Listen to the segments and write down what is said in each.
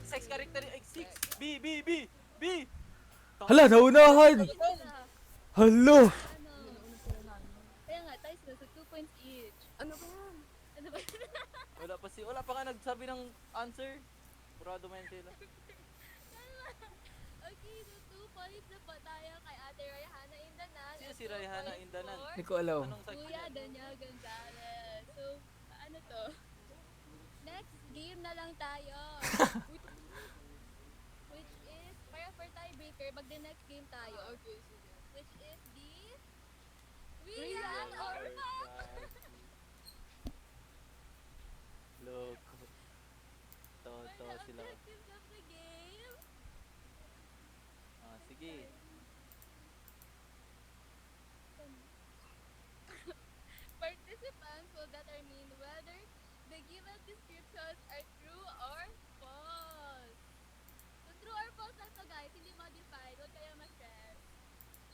Sex character, six. B. Hala, naunahan! Tayo sila. Halo! Ano? Kaya nga, tayo sila. So, 2 points each. Ano ba yan? Ano ba? Wala pa nga nagsabi ng answer. Purado man sila. Okay, so 2 points na po tayo kay Ate Rayhana Indanan. Sino at si 2 Rayhana points Indanan? for Hindi ko alam. Anong sex Kuya Daniel Gonzalez. So, ano to? Next game na lang tayo. Which is, para for tiebreaker, mag the next game tayo. Okay, sige. Which is the Real or False? Loko. To For the sila. objectives of the game. Ah, sige. Participants will determine whether the given descriptions are true or false. So, true or false lang to guys, hindi modified. Huwag kayo ma-stress.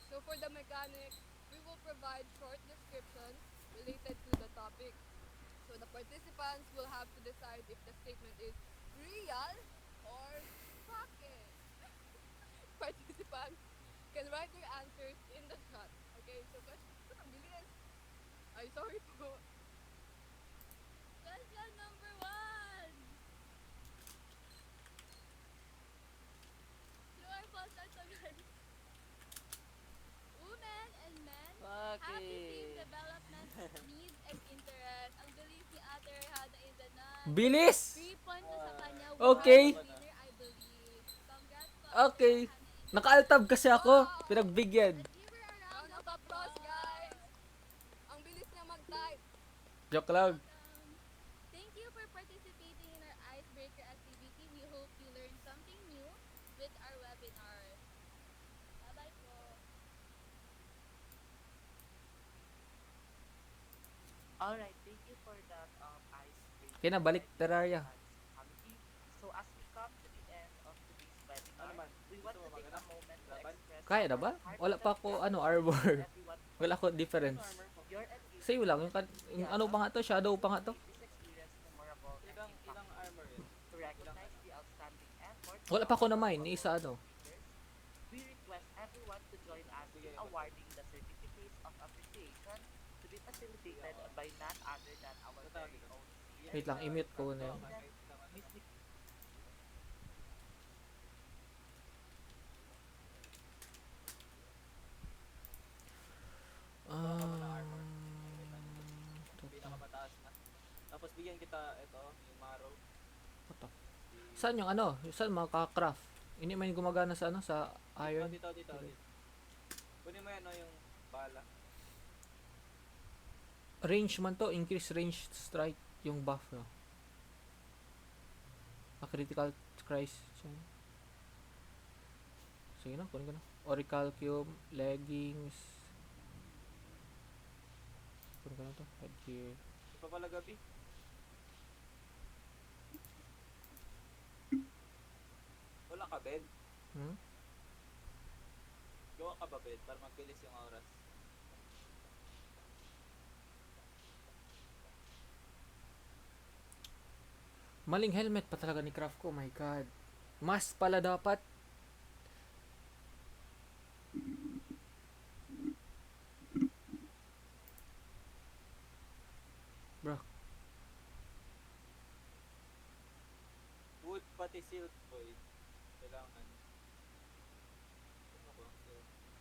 So for the mechanics, we will provide short descriptions related to the topic. So the participants will have to decide if the statement is real or fake. Participants can write their answers in the chat. Okay, so question, ang bilis. Ay, sorry po. Question number 1. True or false lang to guys. Women and men have the same Bakit? development needs and interests. Ang bilis ni Ate Rehada Indanan. Bilis! 3 points na sa kanya. Okay. We have a winner, I believe. Congrats po. Okay. Ate Rehana Indanan. Naka-altab kasi ako. Pinagbigyan. Let's give her a round Round of of applause, applause. guys! Ang bilis niya mag-type. Joke lang. Thank you for participating in our icebreaker activity. We hope you learned something new with our webinar. Bye-bye po. Alright, thank you for that icebreaker. Kinabalik, Terraria. So as we come to the end of today's webinar, we want to take a moment to express Kaya na ba? Wala pa ako, armor. Wala ako difference. your engagement Sa'yo lang, yung ano pa nga to, shadow pa nga to. this experience memorable and Ilang impactful. armor yun? To recognize the outstanding effort Wala pa ako na mine, ni isa ano. we request everyone to join us in awarding the certificates of appreciation to be facilitated by none other than our very own Wait lang, i-mute ko na yun. Miss Nic- Pinakamataas na. Tapos bigyan kita ito, yung marrow. Saan yung ano? Saan makaka-craft? Hindi man yung gumagana sa ano, sa iron. Dito. Kunin mo yan, no, yung bala. Range man to, increase range strike yung buff no. A critical crisis. Sige na, kunin ko na. Oracle cube, leggings. Kunin ko na to. Headgear. Di pa pala gabi. Wala ka bed? Hmm? Gawa ka ba bed para magbilis yung oras? Maling helmet pa talaga ni Craft ko, my god. Mas pala dapat. Bro, Wood pati silk boy. Kailangan. Ano ko?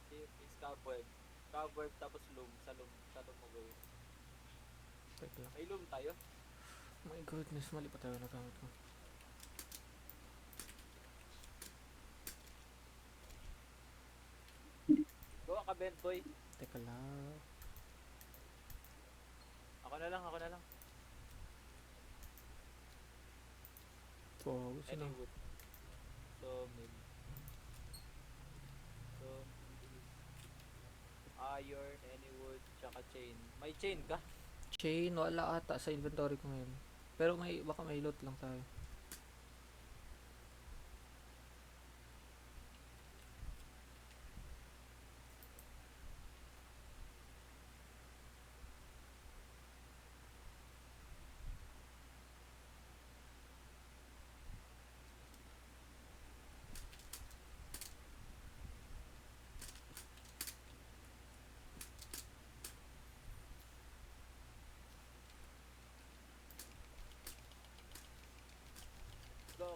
Silk is cobweb. Cobweb tapos loom. Sa loom mo gawin. teka lang. May loom tayo? My goodness, mali pa talaga nagamit ko. Gawa ka bed boy. Teka lang. Ako na lang. Oh, sino? Any wood. So, iron, any wood, tsaka chain. May chain ka? Chain, wala ata sa inventory ko ngayon. Pero baka may loot lang tayo.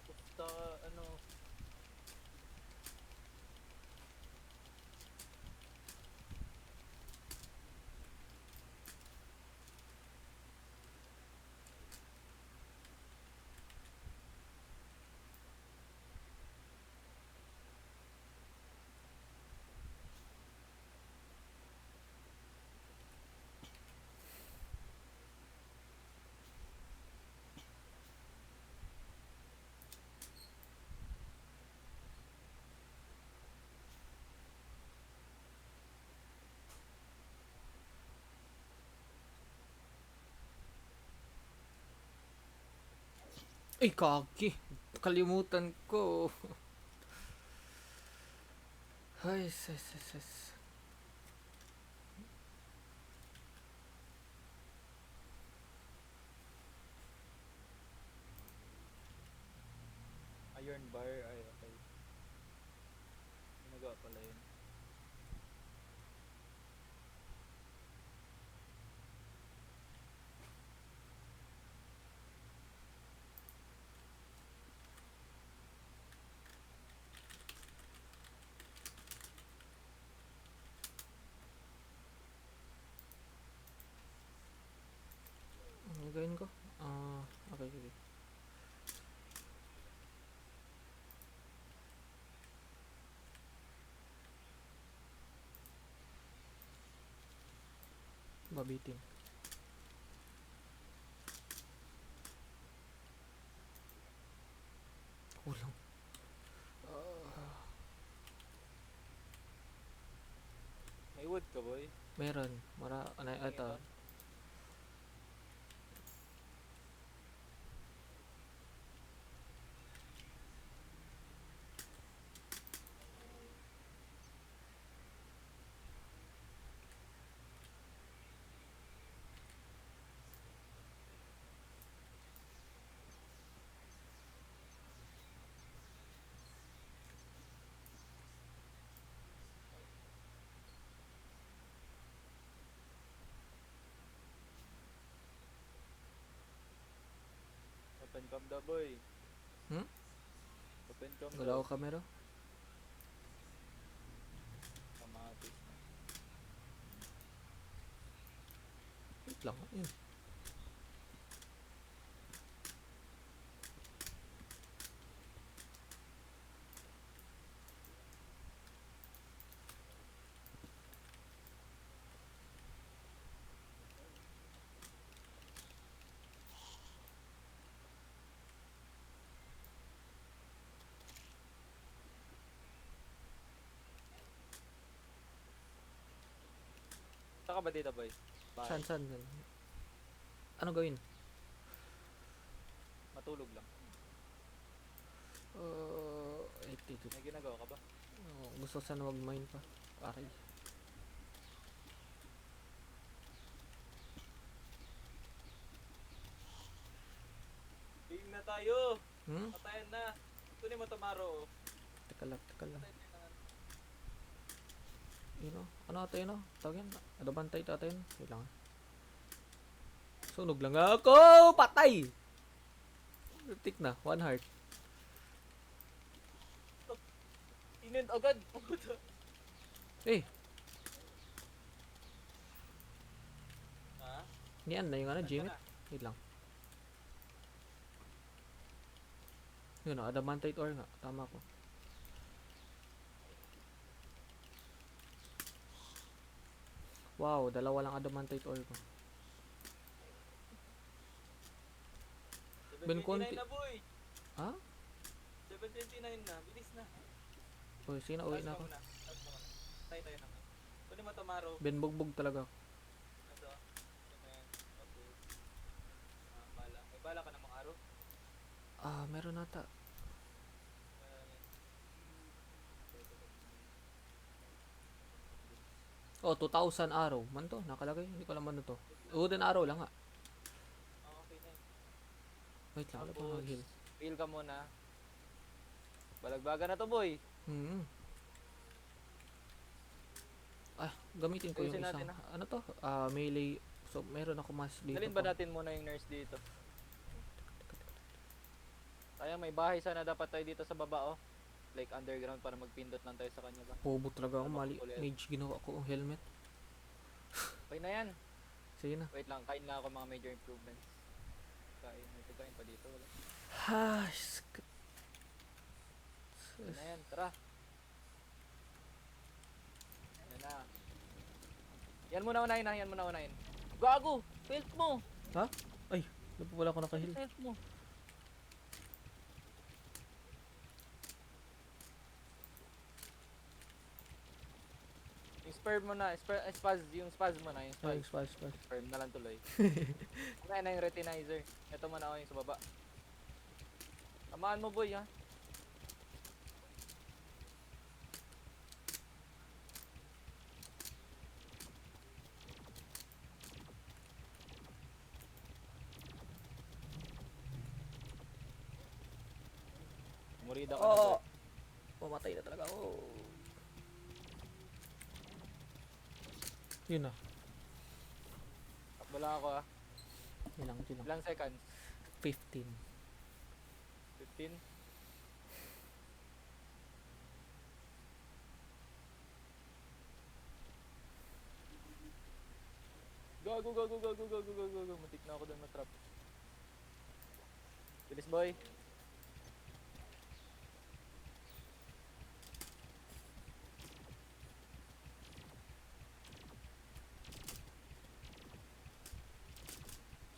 ako sa ano. Ay, kaki. Kalimutan ko. Ay, ses. Iron bar. Ay, okay. Ginagawa pala yun. Ano gawin ko? Okay, sige. Babitin. Kulang. May wood ka, boy? Meron. Ano, Tingin ito. ba? Open cam daw, boy. Hmm? Open cam Galaw daw. camera. Kamatis na. Wait lang. Yun. Saan ka ba dito, boy? Bahay. Saan? Ano gawin? Matulog lang. 82. May ginagawa ka ba? Gusto sana mag-mine pa. Aray. Game na tayo! Hmm? Patayan na! Kunin mo Tamaro. Teka lang. Patayan na lang. Yun o. Ano ata yun o? Tawag yan. Adabantay ata yun. Wait lang. Sunog lang ako! Patay! Tik na. 1 heart. Inend agad! Puta! Eh! Ha? Yan na yung ano, Saan ka Jimmy. na? Wait lang. Yun o. Adamantite ore nga. Tama ko. Wow, dalawa lang adamantite ore ko. Ben 729 konti. na, boy! Ha? 729 na. Bilis na. Uy, sino? Uwi na ako. Taas mo muna. Tayo tayo naman. Kunin mo Tamaro. Ben bugbog talaga. Ito. Ito yan. Okay. Bala. May bala ka namang araw? Meron ata. Oh, 2,000 arrow. Man to, nakalagay. Hindi ko alam ano to. Wooden arrow lang nga. Okay na yun. Wait lang, ano Tapos, pa mag-heal? heal ka muna. Balagbaga na to, boy. Gamitin ko yung Ayusin isang, natin, ano to? Melee. So, meron ako mas dito Dalhin ba pa. natin muna yung nurse dito? Kaya may bahay sana dapat tayo dito sa baba, oh. Like underground para magpindot lang tayo sa kanya ba. Pobo talaga ako, Tama, mali. ulit. Mage ginawa ko ang helmet. Okay na yan. Sige na. Wait lang, kain lang ako mga major improvements. Kain, may pagkain pa dito. Wala. Hash. Yan na yan, tara. Yan na. Yan muna unahin na, yan muna unahin. Gago! Health mo! Ay, wala ko nakahil. Health mo! Yung spur mo na, yung spaz mo na, yung spaz. Ay, spice. Sperm na lang tuloy. Kumain na yung retinizer. Ito muna ako yung sa baba. Tamaan mo boy ha. Murida ka na boy. Pumatay na talaga ako. Yun na. Takbo lang ako ha. Ilang. Ilang seconds? 15. 15? Go. Matik na ako doon matrap. Bilis boy.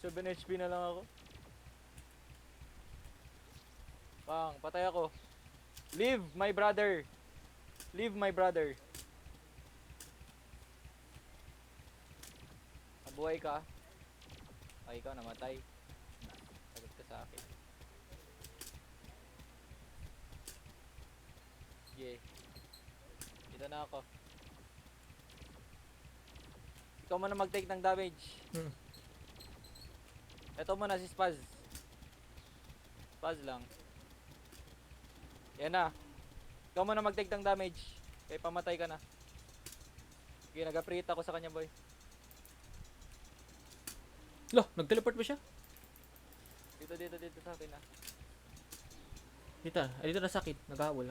Seven HP na lang ako. Pang, patay ako. Leave my brother. Leave my brother. Nabuhay ka. Ay, ikaw namatay. Sagot ka sa akin. Yeah. Dito na ako. Ikaw muna mag-take ng damage. Ito muna si Spaz. Spaz lang. Yan na. Ikaw muna mag-take ng damage. Kaya pamatay ka na. Sige, nag-apprehit ako sa kanya boy. Lo, nag-teleport ba siya? Dito sa akin ah. Dito na sa akin. Naghahabol.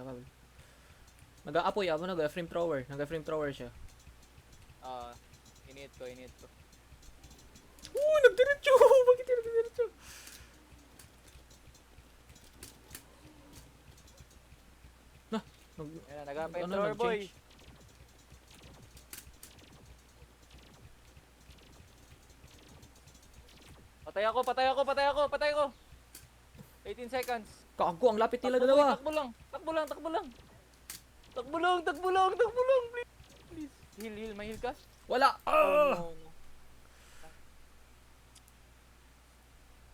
Nag-aapoy ako, nag-frame thrower siya. Init ko. Nagdiretso! Bakit yun nagdiretso? Yan na, nag-apprehit Ano, thrower boy. nag-change? Patay ako. 18 seconds. Kago, ang lapit nila Takbo, dalawa. boy, takbo lang. Please. Heal, may heal ka? Wala! Oh, no.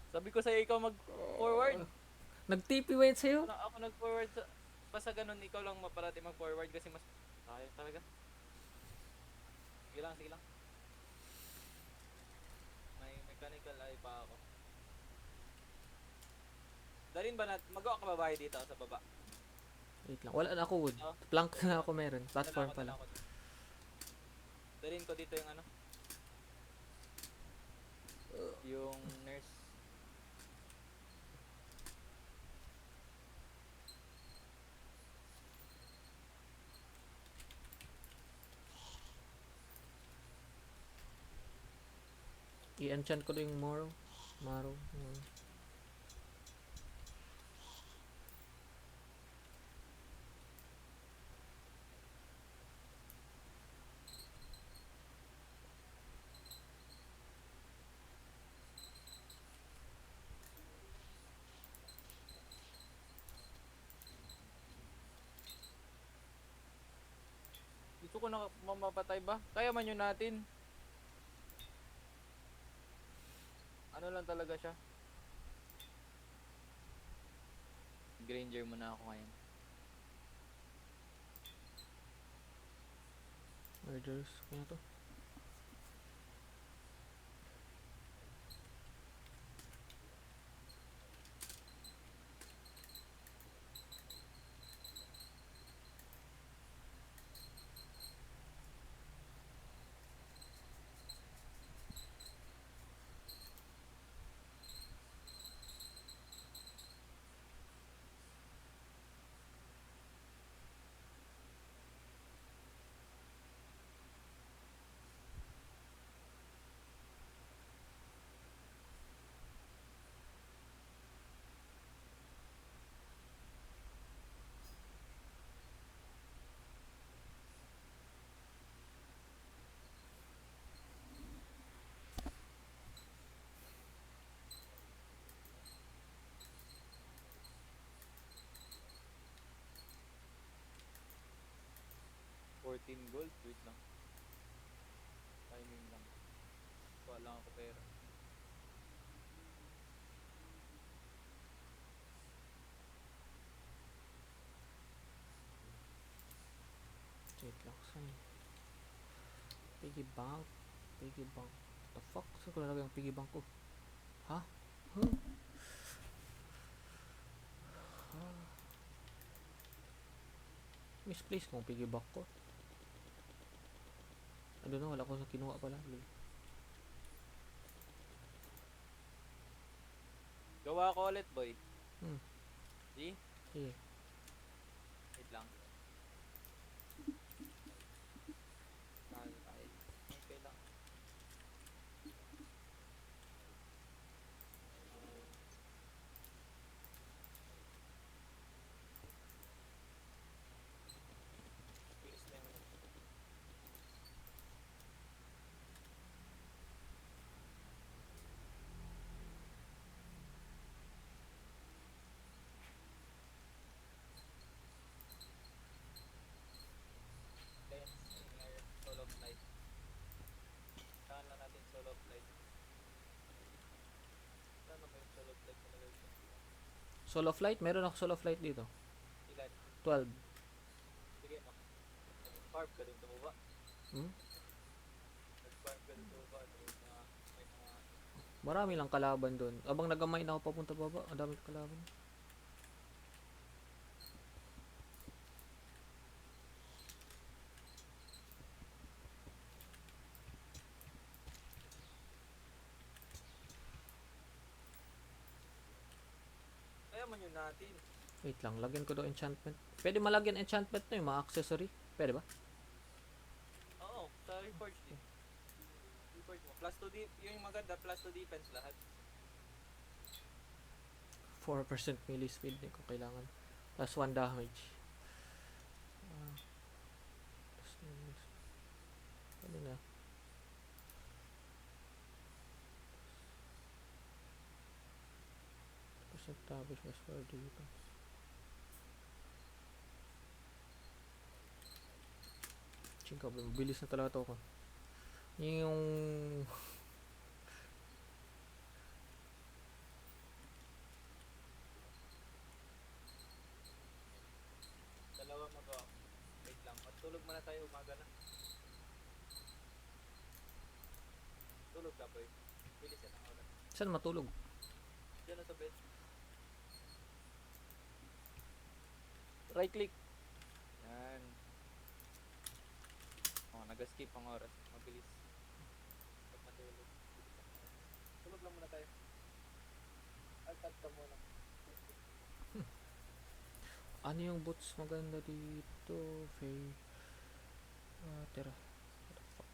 Sabi ko sa'yo, ikaw mag-forward. Nag-TP wait sa'yo? Ako nag-forward sa... Basta ganun, ikaw lang maparati mag-forward kasi mas... Kaya talaga. Sige lang. May mechanical eye pa ako. Dalhin ba natin? Magawa ka ba bahay dito sa baba? Wait lang. Wala na ako wood. Oh. Plank na ako meron. Platform pala. Dalhin ko dito yung ano? Yung nurse. I-enchant ko yung Marrow. Gusto ko na mamapatay ba? Kaya man yun natin. Ano lang talaga siya. Granger muna ako ngayon. Murders. Kaya to? 15 gold. Wait lang. Timing lang. Kuha lang ako pera. Wait lang. Saan yun? Piggy bank. Piggy bank. What the fuck? Saan ko nalagay ang piggy bank ko? Ha? Huh? Misplace ko ang piggy bank ko. I don't know, wala ko sa kinuha pala. Gawa ko ulit, boy. Hmm. Di? Sige. Wait lang. Ay, okay lang. Bilis na yun. Lens, air, soul of light. Saan lang natin soul of light. Saan na ba yung soul of light na nalagay ko? Soul of Light? Meron ako Soul of Light dito. Ilan? 12. Sige mo. Farm ka dun tumaba. Hmm? Nag-farm ka dun tumaba. May mga Marami lang kalaban doon. Abang nagamay na ako papunta baba, ang dami kalaban. kaya man yun natin. Wait lang, lagyan ko daw enchantment. Pwede malagyan enchantment na yung mga accessory. Pwede ba? Oo, sa reforge din. Reforge mo. Plus 2 yung maganda, plus 2 defense lahat. 4% melee speed din ko kailangan. Plus 1 damage. Ano na? Percent damage plus 4 defense. Chingka, mabilis na talaga to ko. Yung Dalawa magawa. Wait lang. Matulog muna tayo, umaga na. Tulog ka, boy. Bilis yan ang oras. saan matulog? Diyan na sa bed. Right click. Yan. Oh, nag-skip ang oras. Mabilis. Pag matulog. Bilis ang oras. Tulog lang muna tayo. Alt-tab ka muna. Ano yung boots maganda dito? Faye. Tira. What the fuck?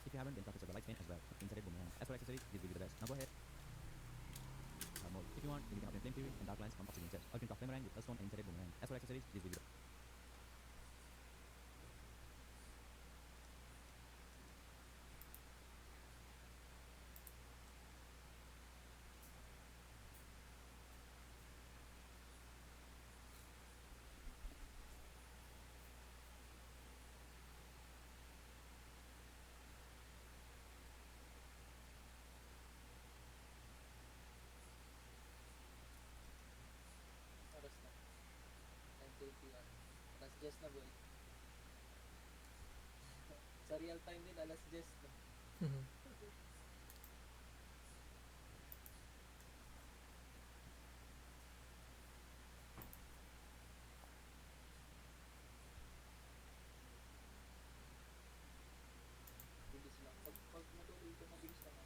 If you haven't, then practice the light paint as well. Inside boomerang. As for accessories, this will be the best. Now go ahead. Mode. If you want, then you can obtain flame fury and dark lines from oxygen instead. Or you can craft flamerang with earthstone and inside boomerang. As for accessories, this will be the Oras na. 9:30 yan. Alas 10 na, boy. Sa real time din, alas 10 na. Bilis lang. Pag matulog ka, mabilis lang ako.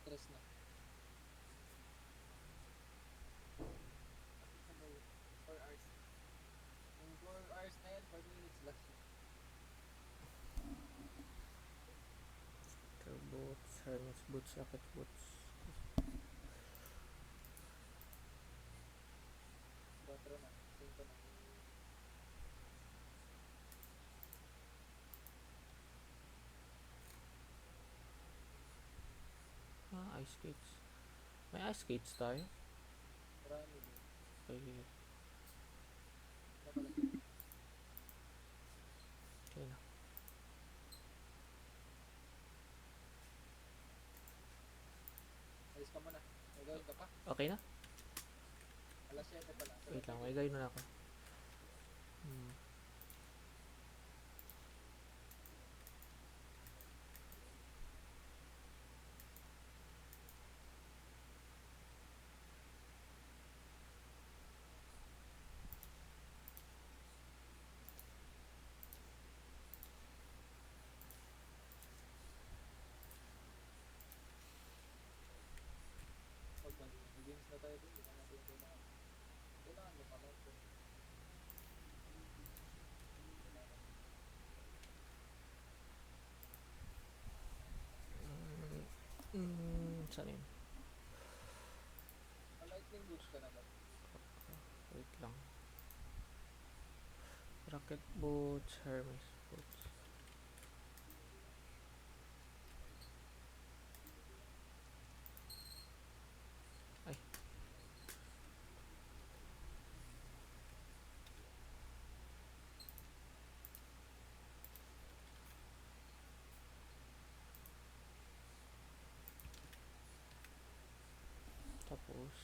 stress na. Sa may 4 hours. Yung 4 hours na yan, 4 minutes lang. Winter boots, Hermes boots, rocket boots. 4 na, 5 na. Ice skates. May ice skates tayo. Marami din. Okay, Napalagay. okay na. Alis ka muna. May gawin ka pa? Okay na? Alas 7 pala. Wait lang, may gawin na ako. Pag mag-games na tayo dun, hindi na natin kailangan. Kailangan mo pala ito. Saan yun? Lightning boots ka na ba? Wait lang. Rocket boots, Hermes boots. Ay. Tapos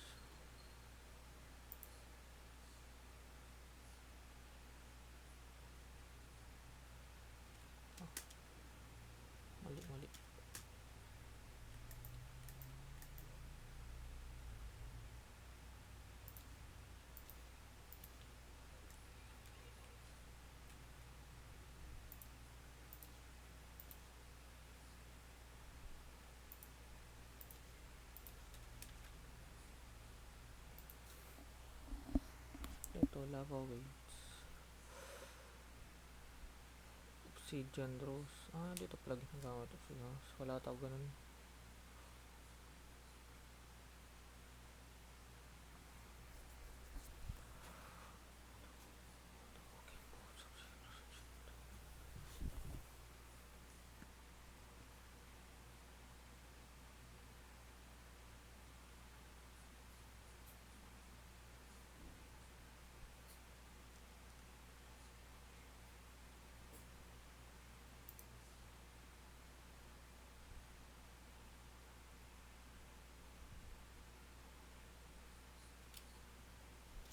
mali. Ito, lava waves. Obsidian rose. Dito pala ginagamit obsidian rose. Wala tao ganun.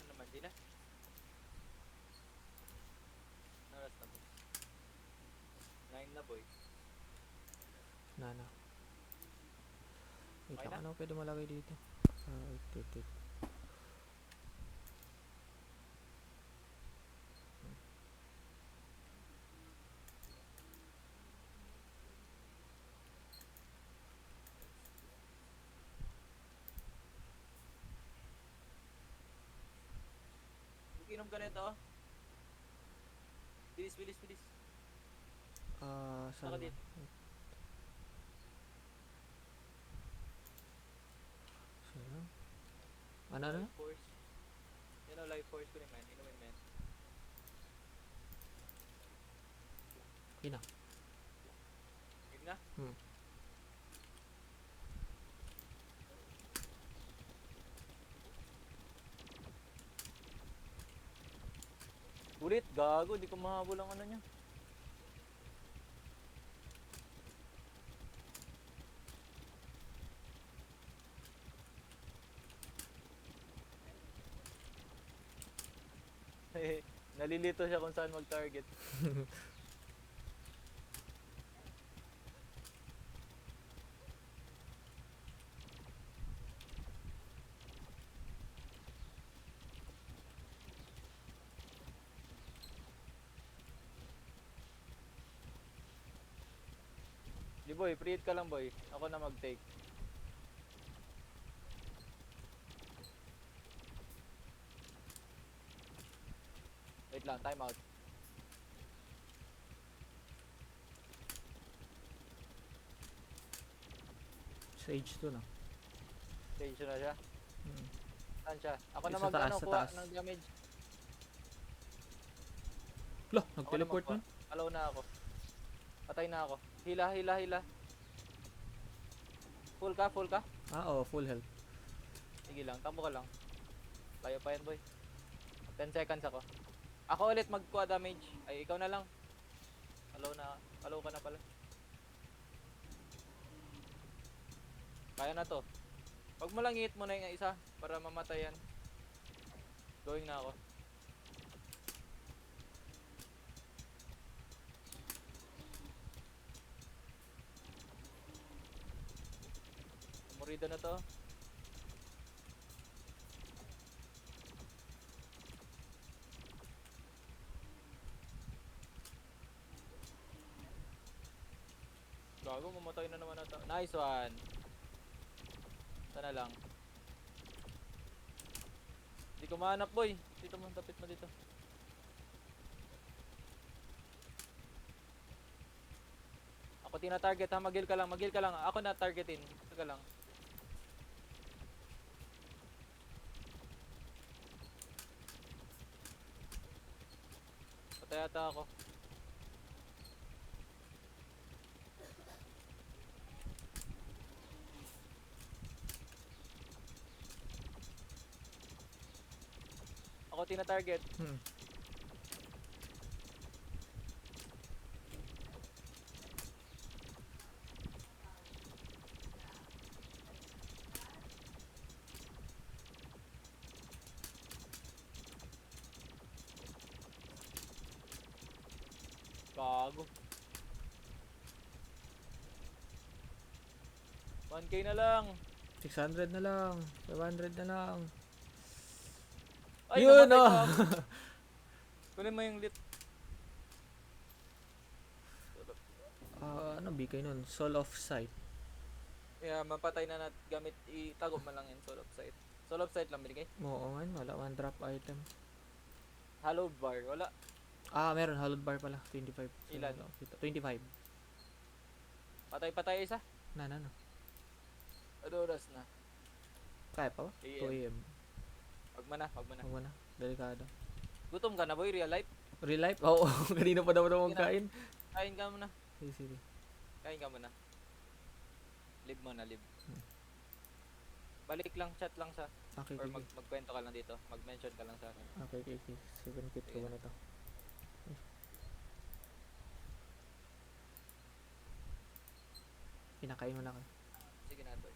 Ano naman, di na? Naras na boy. 9 na boy. Nana. Wait Okay lang, na? ano pwede malagay dito? Wait. Inom ka nito. Bilis. Saan Saka naman? dito. Sino? Ano? Life force. Yan o, life force ko rin man. Inumin man. Okay na. Game na? Ulit, gago. Di ko mahabol ang ano niya. Nalilito siya kung saan mag-target. Di boy, pre-hit ka lang boy. Ako na mag-take. Wait lang, time out. Sage to na. Stage na siya. Hmm. Saan siya? Ako na Sa mag taas, ano, sa kuha taas. ng damage. Lah, Ako na nag-teleport magkuha. man. Alaw na ako. Patay na ako. Hila, hila, hila. Full ka, full ka? Ah, oo, full health. Sige lang, tambo ka lang. Layo pa yan, boy. 10 seconds ako. Ako ulit magkuha damage. Ay, ikaw na lang. Alaw ka na pala. Kaya na to. Pag mo lang i-hit mo na yung isa para mamatay yan. Going na ako. Murido na to. Gago, mamatay na naman ata. Nice one. Sana lang. Hindi ko mahanap, boy. Dito mo, tapit mo dito. Ako tina-target ha, magil ka lang, magil ka lang. Ako na targetin. Ito ka lang. Patay ata ako. Ako tina-target. Hmm. Gago. 1k na lang. 600 na lang. 500 na lang. Ay, Yun, namatay oh. pa ako. Kunin mo yung lit. Ano bigay nun? Soul of Sight. Yeah, mapatay na natin gamit itago man lang yung soul of sight. Soul of sight lang binigay. Oo man, wala man drop item. Hallowed bar, wala. Ah, meron. Hallowed bar pala. 25. So, Ilan? wala, 25. Patay isa. Na. Ano oras na? Kaya pa ba? AM. 2 AM. Wag mo na, wag mo na. Huwag mo na. Delikado. Gutom ka na boy, real life. Real life? Oo. Kanina pa daw magkain. Kain ka muna. Sige. Kain ka muna. Live mo na, live. Hmm. Balik lang, chat lang sa Okay, or okay. magkwento ka lang dito. Mag-mention ka lang sa akin. Okay. 7 kit ko Sige. na to. Pinakain mo na ka. Sige na, boy.